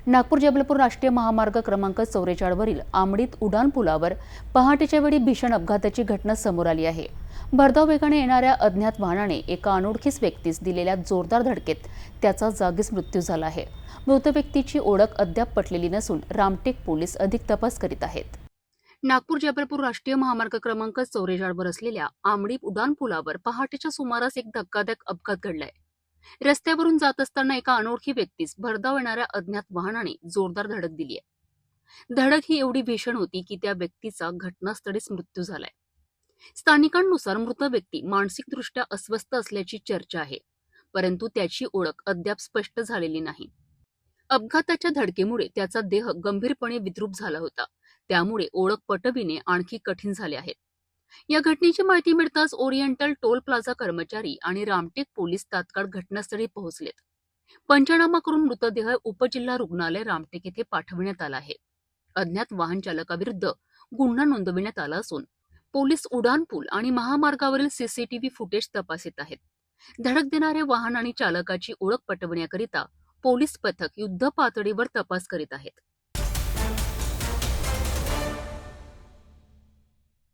नागपूर जबलपूर राष्ट्रीय महामार्ग क्रमांक 44 वरील आमडीत उड्डाण पुलावर पहाटेच्या वेळी भीषण अपघाताची घटना समोर आली आहे। भरधाव वेगाने येणाऱ्या अज्ञात वाहनाने एका अनोळखीच व्यक्तीस दिलेल्या जोरदार धडकेत त्याचा जागीच मृत्यू झाला आहे। मृत व्यक्तीची ओळख अद्याप पटलेली नसून रामटेक पोलीस अधिक तपास करीत आहेत। नागपूर जबलपूर राष्ट्रीय महामार्ग क्रमांक 44 वर असलेल्या आमडी उड्डाण पुलावर पहाटेच्या सुमारास एक धक्कादायक अपघात घडलाय। रस्त्यावरून जात असताना एका अनोळखी व्यक्तीस भरधाव येणाऱ्या अज्ञात वाहनाने जोरदार धडक दिली आहे। धडक ही एवढी भीषण होती की त्या व्यक्तीचा घटनास्थळीच मृत्यू झालाय। स्थानिकांनुसार मृत व्यक्ती मानसिकदृष्ट्या अस्वस्थ असल्याची चर्चा आहे, परंतु त्याची ओळख अद्याप स्पष्ट झालेली नाही। अपघाताच्या धडकेमुळे त्याचा देह गंभीरपणे विद्रूप झाला होता, त्यामुळे ओळख पटविणे आणखी कठीण झाले आहे। या घटनेची माहिती मिळताच ओरिएंटल टोल प्लाझा कर्मचारी आणि रामटेक पोलीस तात्काळ घटनास्थळी पोहोचलेत। पंचनामा करून मृतदेह उपजिल्हा रुग्णालय रामटेक येथे पाठवण्यात आला आहे। अज्ञात वाहन चालकाविरुद्ध गुन्हा नोंदविण्यात आला असून पोलीस उड्डाण पूल आणि महामार्गावरील सीसीटीव्ही फुटेज तपासत आहेत। धडक देणाऱ्या वाहन आणि चालकाची ओळख पटवण्याकरिता पोलीस पथक युद्ध पातळीवर तपास करीत आहेत।